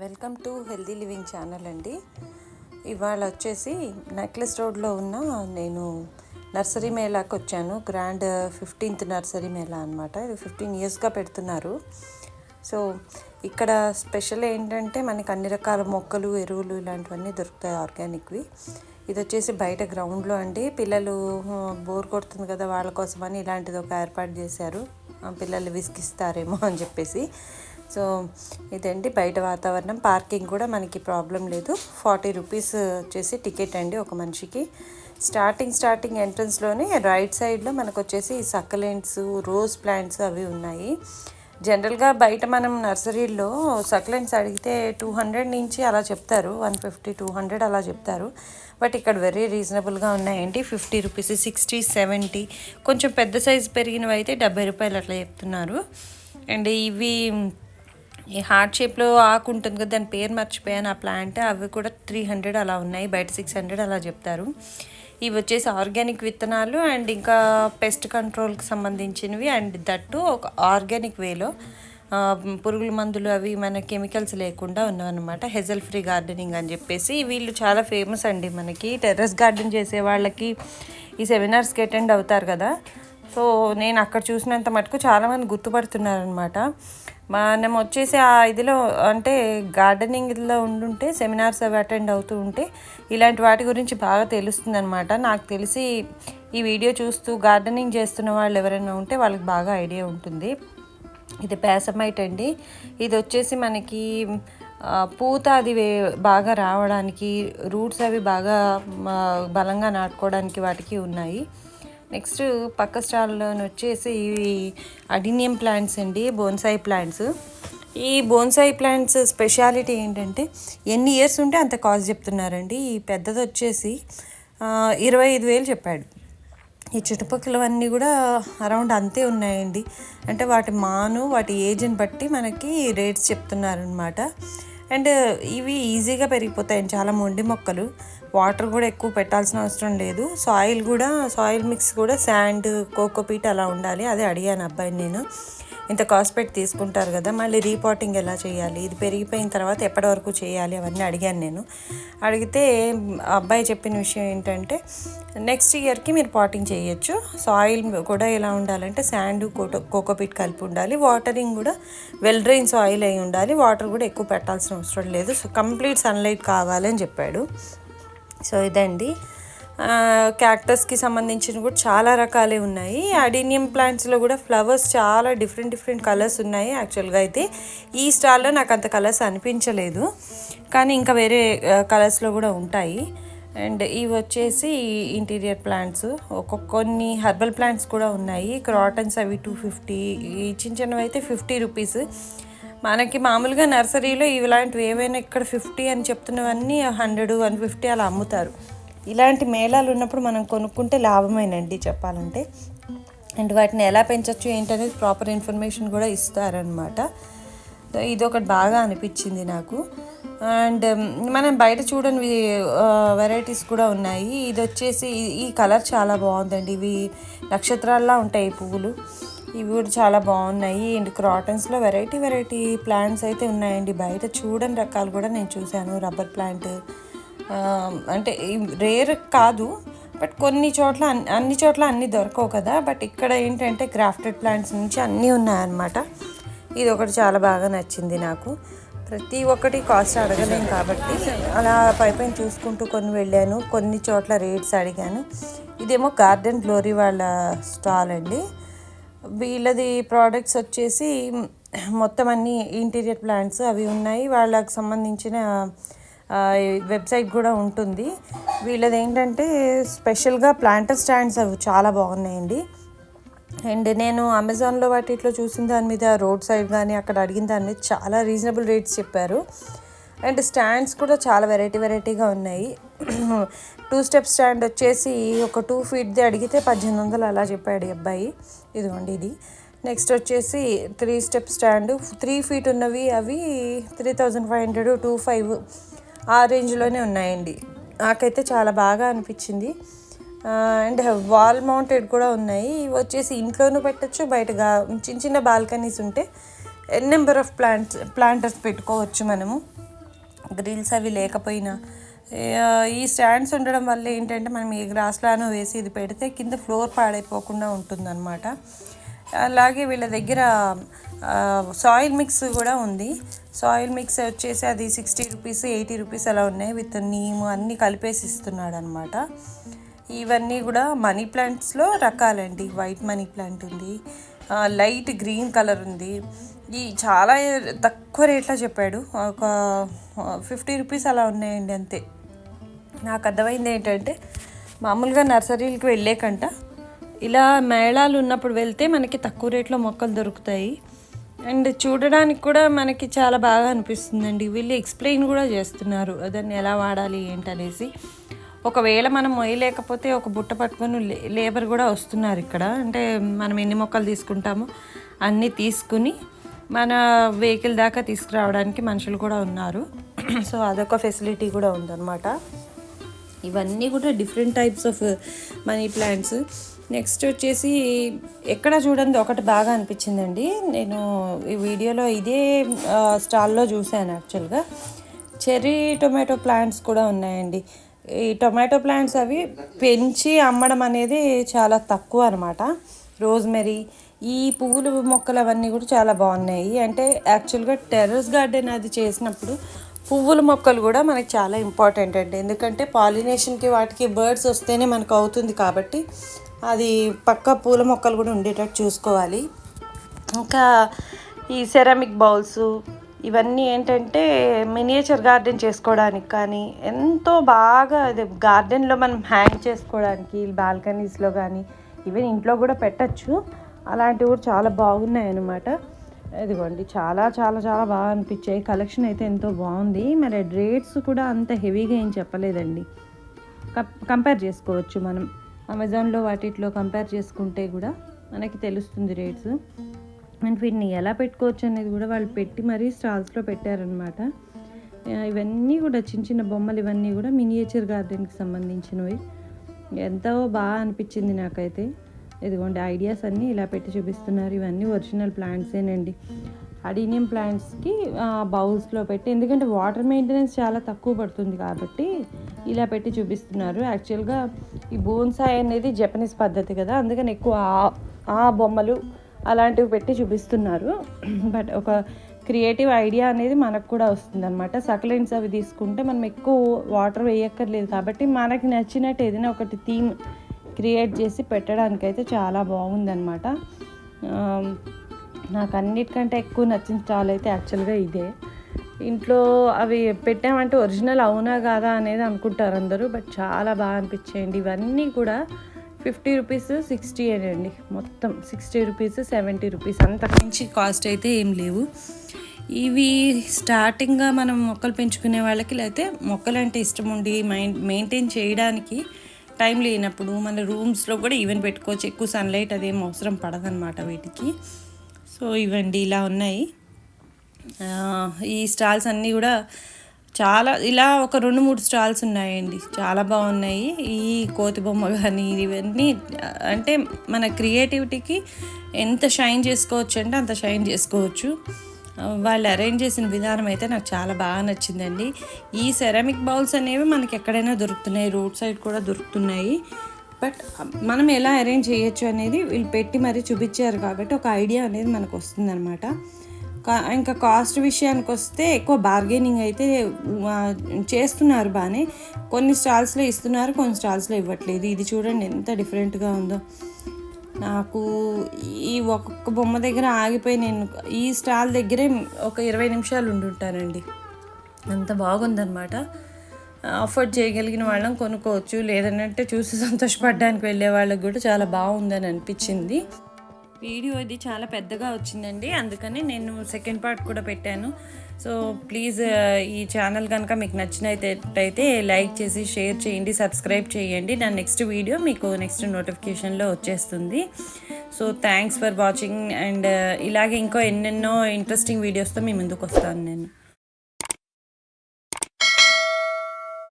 Welcome to healthy living channel అండి. ఇవాళ వచ్చేసి నెక్లెస్ రోడ్లో ఉన్న నేను నర్సరీ మేళాకి వచ్చాను. గ్రాండ్ 15th నర్సరీ మేళా అనమాట. ఇది 15 ఇయర్స్గా పెడుతున్నారు. సో ఇక్కడ స్పెషల్ ఏంటంటే మనకి అన్ని రకాల మొక్కలు, ఎరువులు ఇలాంటివన్నీ దొరుకుతాయి, ఆర్గానిక్వి. ఇది వచ్చేసి బయట గ్రౌండ్లో అండి. పిల్లలు బోర్ కొడుతుంది కదా, వాళ్ళ కోసమని ఇలాంటిది ఒక ఏర్పాటు చేశారు. పిల్లలు విసిగిస్తారేమో అని చెప్పేసి. సో ఇదండి బయట వాతావరణం. పార్కింగ్ కూడా మనకి ప్రాబ్లం లేదు. 40 రూపీస్ వచ్చేసి టికెట్ అండి ఒక మనిషికి. స్టార్టింగ్ ఎంట్రన్స్లోనే రైట్ సైడ్లో మనకు వచ్చేసి సక్కలెంట్స్, రోజ్ ప్లాంట్స్ అవి ఉన్నాయి. జనరల్గా బయట మనం నర్సరీల్లో సక్లెంట్స్ అడిగితే 200 నుంచి అలా చెప్తారు, 150, 200 అలా చెప్తారు. బట్ ఇక్కడ వెరీ రీజనబుల్గా ఉన్నాయండి. 50 రూపీస్, 60, 70, కొంచెం పెద్ద సైజు పెరిగినవి అయితే 70 రూపాయలు అట్లా చెప్తున్నారు. అండ్ ఇవి ఈ హార్ట్ షేప్లో ఆకు ఉంటుంది కదా, దాని పేరు మర్చిపోయాను ఆ ప్లాంట్. అవి కూడా 300 అలా ఉన్నాయి, బయట 600 అలా చెప్తారు. ఇవి వచ్చేసి ఆర్గానిక్ విత్తనాలు అండ్ ఇంకా పెస్ట్ కంట్రోల్కి సంబంధించినవి. అండ్ దట్టు ఒక ఆర్గానిక్ వేలో పురుగుల మందులు అవి మన కెమికల్స్ లేకుండా ఉన్నవన్నమాట. హెజల్ ఫ్రీ గార్డెనింగ్ అని చెప్పేసి వీళ్ళు చాలా ఫేమస్ అండి. మనకి టెర్రస్ గార్డెన్ చేసే వాళ్ళకి ఈ సెమినార్స్కి అటెండ్ అవుతారు కదా. సో నేను అక్కడ చూసినంత మటుకు చాలామంది గుర్తుపడుతున్నారనమాట. మనం వచ్చేసి ఆ ఇదిలో అంటే గార్డెనింగ్లో ఉండుంటే సెమినార్స్ అవి అటెండ్ అవుతూ ఉంటే ఇలాంటి వాటి గురించి బాగా తెలుస్తుంది అనమాట. నాకు తెలిసి ఈ వీడియో చూస్తూ గార్డెనింగ్ చేస్తున్న వాళ్ళు ఎవరైనా ఉంటే వాళ్ళకి బాగా ఐడియా ఉంటుంది. ఇది ప్యాసమైట్ అండి. ఇది వచ్చేసి మనకి పూత అది బాగా రావడానికి, రూట్స్ అవి బాగా బలంగా నాటుకోవడానికి వాటికి ఉన్నాయి. నెక్స్ట్ పక్క స్టాల్లో వచ్చేసి ఇవి అడినియం ప్లాంట్స్ అండి, బోన్సాయి ప్లాంట్స్. ఈ బోన్సాయి ప్లాంట్స్ స్పెషాలిటీ ఏంటంటే ఎన్ని ఇయర్స్ ఉంటే అంత కాస్ట్ చెప్తున్నారండి. ఈ పెద్దది వచ్చేసి 25,000 చెప్పాడు. ఈ చుట్టుపక్కలవన్నీ కూడా అరౌండ్ అంతే ఉన్నాయండి. అంటే వాటి ఏజ్ని బట్టి మనకి రేట్స్ చెప్తున్నారనమాట. అండ్ ఇవి ఈజీగా పెరిగిపోతాయి, చాలా మొండి మొక్కలు. వాటర్ కూడా ఎక్కువ పెట్టాల్సిన అవసరం లేదు. సాయిల్ మిక్స్ కూడా శాండ్, కోకోపీట్ అలా ఉండాలి. అదే అడిగాను అబ్బాయిని నేను. ఇంత కాస్ట్ పెట్టి తీసుకుంటారు కదా, మళ్ళీ రీపాటింగ్ ఎలా చేయాలి, ఇది పెరిగిపోయిన తర్వాత ఎప్పటి వరకు చేయాలి, అవన్నీ అడిగాను నేను. అడిగితే అబ్బాయి చెప్పిన విషయం ఏంటంటే నెక్స్ట్ ఇయర్కి మీరు పాటింగ్ చేయొచ్చు. సాయిల్ కూడా ఎలా ఉండాలంటే శాండ్, కోకోపీట్ కలిపి ఉండాలి. వాటరింగ్ కూడా వెల్ డ్రైన్ సాయిల్ అయి ఉండాలి. వాటర్ కూడా ఎక్కువ పెట్టాల్సిన అవసరం లేదు. సో కంప్లీట్ సన్లైట్ కావాలని చెప్పాడు. సో ఇదండి. క్యాక్టస్కి సంబంధించిన కూడా చాలా రకాలే ఉన్నాయి. అడీనియం ప్లాంట్స్లో కూడా ఫ్లవర్స్ చాలా డిఫరెంట్ కలర్స్ ఉన్నాయి. యాక్చువల్గా అయితే ఈ స్టాల్లో నాకు అంత కలర్స్ అనిపించలేదు, కానీ ఇంకా వేరే కలర్స్లో కూడా ఉంటాయి. అండ్ ఇవి వచ్చేసి ఇంటీరియర్ ప్లాంట్స్, కొన్ని హెర్బల్ ప్లాంట్స్ కూడా ఉన్నాయి. క్రాటన్స్ అవి 250, ఈ చిన్నవి అయితే 50 రూపీస్. మనకి మామూలుగా నర్సరీలో ఇలాంటివి ఏవైనా ఇక్కడ 50 అని చెప్తున్నవన్నీ 100, 150 అలా అమ్ముతారు. ఇలాంటి మేళాలు ఉన్నప్పుడు మనం కొనుక్కుంటే లాభమేనండి చెప్పాలంటే. అండ్ వాటిని ఎలా పెంచవచ్చు ఏంటనేది ప్రాపర్ ఇన్ఫర్మేషన్ కూడా ఇస్తారనమాట. ఇది ఒకటి బాగా అనిపించింది నాకు. అండ్ మనం బయట చూడని వెరైటీస్ కూడా ఉన్నాయి. ఇది వచ్చేసి ఈ కలర్ చాలా బాగుందండి. ఇవి నక్షత్రాల్లా ఉంటాయి పువ్వులు. ఇవి కూడా చాలా బాగున్నాయి. అండ్ క్రాటన్స్లో వెరైటీ ప్లాంట్స్ అయితే ఉన్నాయండి. బయట చూడని రకాలు కూడా నేను చూశాను. రబ్బర్ ప్లాంట్ అంటే రేర్ కాదు, బట్ అన్ని చోట్ల అన్నీ దొరకవు కదా. బట్ ఇక్కడ ఏంటంటే గ్రాఫ్టెడ్ ప్లాంట్స్ నుంచి అన్నీ ఉన్నాయన్నమాట. ఇది ఒకటి చాలా బాగా నచ్చింది నాకు. ప్రతి ఒక్కటి కాస్ట్ అడగలేం కాబట్టి అలా పైపైన చూసుకుంటూ వెళ్ళాను. కొన్ని చోట్ల రేట్స్ అడిగాను. ఇదేమో గార్డెన్ గ్లోరీ వాళ్ళ స్టాల్ అండి. వీళ్ళది ప్రోడక్ట్స్ వచ్చేసి మొత్తం అన్ని ఇంటీరియర్ ప్లాంట్స్ అవి ఉన్నాయి. వాళ్ళకి సంబంధించిన వెబ్సైట్ కూడా ఉంటుంది. వీళ్ళది ఏంటంటే స్పెషల్గా ప్లాంటర్ స్టాండ్స్ అవి చాలా బాగున్నాయండి. అండ్ నేను అమెజాన్లో వాటిలో చూసిన దాని మీద రోడ్ సైడ్ కానీ అక్కడ అడిగిన దాని మీద చాలా రీజనబుల్ రేట్స్ చెప్పారు. అండ్ స్టాండ్స్ కూడా చాలా వెరైటీగా ఉన్నాయి. 2 స్టెప్ స్టాండ్ వచ్చేసి ఒక 2 ఫీట్ది అడిగితే 1800 అలా చెప్పాడు అబ్బాయి. ఇదిగోండి ఇది. నెక్స్ట్ వచ్చేసి 3 స్టెప్ స్టాండ్ 3 ఫీట్ ఉన్నవి అవి 3500, 2500 ఆ రేంజ్లోనే ఉన్నాయండి. నాకైతే చాలా బాగా అనిపించింది. అండ్ వాల్ మౌంటెడ్ కూడా ఉన్నాయి. ఇవి వచ్చేసి ఇంట్లోనూ పెట్టచ్చు, బయటగా చిన్న బాల్కనీస్ ఉంటే నెంబర్ ఆఫ్ ప్లాంటర్స్ పెట్టుకోవచ్చు మనము. గ్రిల్స్ అవి లేకపోయినా ఈ స్టాండ్స్ ఉండడం వల్ల ఏంటంటే మనం ఏ గ్రాస్లానో వేసి ఇది పెడితే కింద ఫ్లోర్ పాడైపోకుండా ఉంటుందన్నమాట. అలాగే వీళ్ళ దగ్గర సాయిల్ మిక్స్ కూడా ఉంది. సాయిల్ మిక్స్ వచ్చేసి అది 60 రూపీస్ 80 రూపీస్ అలా ఉన్నాయి. విత్ నీము అన్నీ కలిపేసి ఇస్తున్నాడు అనమాట. ఇవన్నీ కూడా మనీ ప్లాంట్స్లో రకాలండి. వైట్ మనీ ప్లాంట్ ఉంది, లైట్ గ్రీన్ కలర్ ఉంది. ఈ చాలా తక్కువ రేట్లో చెప్పాడు. ఒక 50 రూపీస్ అలా ఉన్నాయండి అంతే. నాకు అర్థమైంది ఏంటంటే మామూలుగా నర్సరీలకు వెళ్ళే కంట ఇలా మేళాలు ఉన్నప్పుడు వెళ్తే మనకి తక్కువ రేట్లో మొక్కలు దొరుకుతాయి. అండ్ చూడడానికి కూడా మనకి చాలా బాగా అనిపిస్తుందండి. వీళ్ళు ఎక్స్ప్లెయిన్ కూడా చేస్తున్నారు దాన్ని ఎలా వాడాలి ఏంటనేసి. ఒకవేళ మనం మొయ్యలేకపోతే ఒక బుట్ట పట్టుకొని లేబర్ కూడా వస్తున్నారు ఇక్కడ. అంటే మనం ఎన్ని మొక్కలు తీసుకుంటామో అన్నీ తీసుకుని మన వెహికల్ దాకా తీసుకురావడానికి మనుషులు కూడా ఉన్నారు. సో అదొక ఫెసిలిటీ కూడా ఉందన్నమాట. ఇవన్నీ కూడా different types of money plants. Next వచ్చేసి ఎక్కడ చూడండి ఒకటి బాగా అనిపించిందండి. నేను ఈ వీడియోలో ఇదే స్టాల్లో చూశాను. యాక్చువల్గా చెర్రీ టొమాటో ప్లాంట్స్ కూడా ఉన్నాయండి. ఈ టొమాటో ప్లాంట్స్ అవి పెంచి అమ్మడం అనేది చాలా తక్కువ అనమాట. రోజ్మెరీ, ఈ పువ్వుల మొక్కలు అవన్నీ కూడా చాలా బాగున్నాయి. అంటే యాక్చువల్గా టెర్రస్ గార్డెన్ అది చేసినప్పుడు పువ్వుల మొక్కలు కూడా మనకి చాలా ఇంపార్టెంట్ అండి. ఎందుకంటే పాలినేషన్కి వాటికి బర్డ్స్ వస్తేనే మనకు అవుతుంది కాబట్టి అది పక్క పూల మొక్కలు కూడా ఉండేటట్టు చూసుకోవాలి. ఇంకా ఈ సెరామిక్ బౌల్స్ ఇవన్నీ ఏంటంటే మినియేచర్ గార్డెన్ చేసుకోవడానికి కానీ ఎంతో బాగా ఇది గార్డెన్లో మనం హ్యాంగ్ చేసుకోవడానికి బాల్కనీస్లో కానీ ఈవెన్ ఇంట్లో కూడా పెట్టచ్చు. అలాంటివి కూడా చాలా బాగున్నాయి అన్నమాట. ఇదిగోండి చాలా చాలా చాలా బాగా అనిపించాయి. కలెక్షన్ అయితే ఎంతో బాగుంది. మరి రేట్స్ కూడా అంత హెవీగా ఏం చెప్పలేదండి. కంపేర్ చేసుకోవచ్చు మనం అమెజాన్లో వాటిలో కంపేర్ చేసుకుంటే కూడా మనకి తెలుస్తుంది రేట్స్. అండ్ వీటిని ఎలా పెట్టుకోవచ్చు అనేది కూడా వాళ్ళు పెట్టి మరీ స్టాల్స్లో పెట్టారనమాట. ఇవన్నీ కూడా చిన్న చిన్న బొమ్మలు, ఇవన్నీ కూడా మినియేచర్ గార్డెన్కి సంబంధించినవి. ఎంతో బాగా అనిపించింది నాకైతే. ఇదిగోండి ఐడియాస్ అన్నీ ఇలా పెట్టి చూపిస్తున్నారు. ఇవన్నీ ఒరిజినల్ ప్లాంట్సేనండి. అడీనియం ప్లాంట్స్కి బౌల్స్లో పెట్టి, ఎందుకంటే వాటర్ మెయింటెనెన్స్ చాలా తక్కువ పడుతుంది కాబట్టి ఇలా పెట్టి చూపిస్తున్నారు. యాక్చువల్గా ఈ బోన్సాయ్ అనేది జపనీస్ పద్ధతి కదా, అందుకని ఎక్కువ ఆ బొమ్మలు అలాంటివి పెట్టి చూపిస్తున్నారు. బట్ ఒక క్రియేటివ్ ఐడియా అనేది మనకు కూడా వస్తుంది అనమాట. సక్లెంట్స్ అవి తీసుకుంటే మనం ఎక్కువ వాటర్ వేయక్కర్లేదు కాబట్టి మనకి నచ్చినట్టు ఏదైనా ఒకటి థీమ్ క్రియేట్ చేసి పెట్టడానికైతే చాలా బాగుందన్నమాట. నాకు అన్నిటికంటే ఎక్కువ నచ్చిన స్టాల్ అయితే యాక్చువల్గా ఇదే. ఇంట్లో అవి పెట్టామంటే ఒరిజినల్ అవునా కాదా అనేది అనుకుంటారు అందరూ, బట్ చాలా బాగా అనిపించేయండి. ఇవన్నీ కూడా 50 రూపీస్ 60 అండి. మొత్తం 60 రూపీస్ 70 రూపీస్, అంతకుమించి కాస్ట్ అయితే ఏం లేవు. ఇవి స్టార్టింగ్గా మనం మొక్కలు పెంచుకునే వాళ్ళకి, లేకపోతే మొక్కలు అంటే ఇష్టం ఉండి మెయింటైన్ చేయడానికి టైం లేనప్పుడు మన రూమ్స్లో కూడా ఈవెన్ పెట్టుకోవచ్చు. ఎక్కువ సన్లైట్ అదేం అవసరం పడదన్నమాట వీటికి. సో ఇవండి ఇలా ఉన్నాయి ఈ స్టాల్స్ అన్నీ కూడా. చాలా ఇలా ఒక 2-3 స్టాల్స్ ఉన్నాయండి, చాలా బాగున్నాయి. ఈ కోతి బొమ్మ కానీ ఇవన్నీ అంటే మన క్రియేటివిటీకి ఎంత షైన్ చేసుకోవచ్చు అంటే అంత షైన్ చేసుకోవచ్చు. వాళ్ళు అరేంజ్ చేసిన విధానం అయితే నాకు చాలా బాగా నచ్చిందండి. ఈ సెరామిక్ బౌల్స్ అనేవి మనకి ఎక్కడైనా దొరుకుతున్నాయి, రోడ్ సైడ్ కూడా దొరుకుతున్నాయి. బట్ మనం ఎలా అరేంజ్ చేయొచ్చు అనేది వీళ్ళు పెట్టి మరీ చూపించారు కాబట్టి ఒక ఐడియా అనేది మనకు వస్తుందన్నమాట. ఇంకా కాస్ట్ విషయానికి వస్తే ఎక్కువ బార్గెనింగ్ అయితే చేస్తున్నారు బాగానే. కొన్ని స్టాల్స్లో ఇస్తున్నారు, కొన్ని స్టాల్స్లో ఇవ్వట్లేదు. ఇది చూడండి ఎంత డిఫరెంట్గా ఉందో. నాకు ఈ ఒక్కొక్క బొమ్మ దగ్గర ఆగిపోయి నేను ఈ స్టాల్ దగ్గరే ఒక 20 నిమిషాలు ఉండుంటానండి. అంత బాగుందన్నమాట. అఫోర్డ్ చేయగలిగిన వాళ్ళం కొనుక్కోవచ్చు, లేదంటే చూసి సంతోషపడడానికి వెళ్ళే వాళ్ళకి కూడా చాలా బాగుందని అనిపించింది. వీడియో ఇది చాలా పెద్దగా వచ్చిందండి, అందుకని నేను సెకండ్ పార్ట్ కూడా పెట్టాను. సో ప్లీజ్ ఈ ఛానల్ కనుక మీకు నచ్చినట్టయితే లైక్ చేసి షేర్ చేయండి, సబ్స్క్రైబ్ చేయండి. నా నెక్స్ట్ వీడియో మీకు నెక్స్ట్ నోటిఫికేషన్లో వచ్చేస్తుంది. So thanks for watching. And ఇలాగే ఇంకో ఎన్నెన్నో ఇంట్రెస్టింగ్ వీడియోస్తో మీ ముందుకు వస్తాను నేను.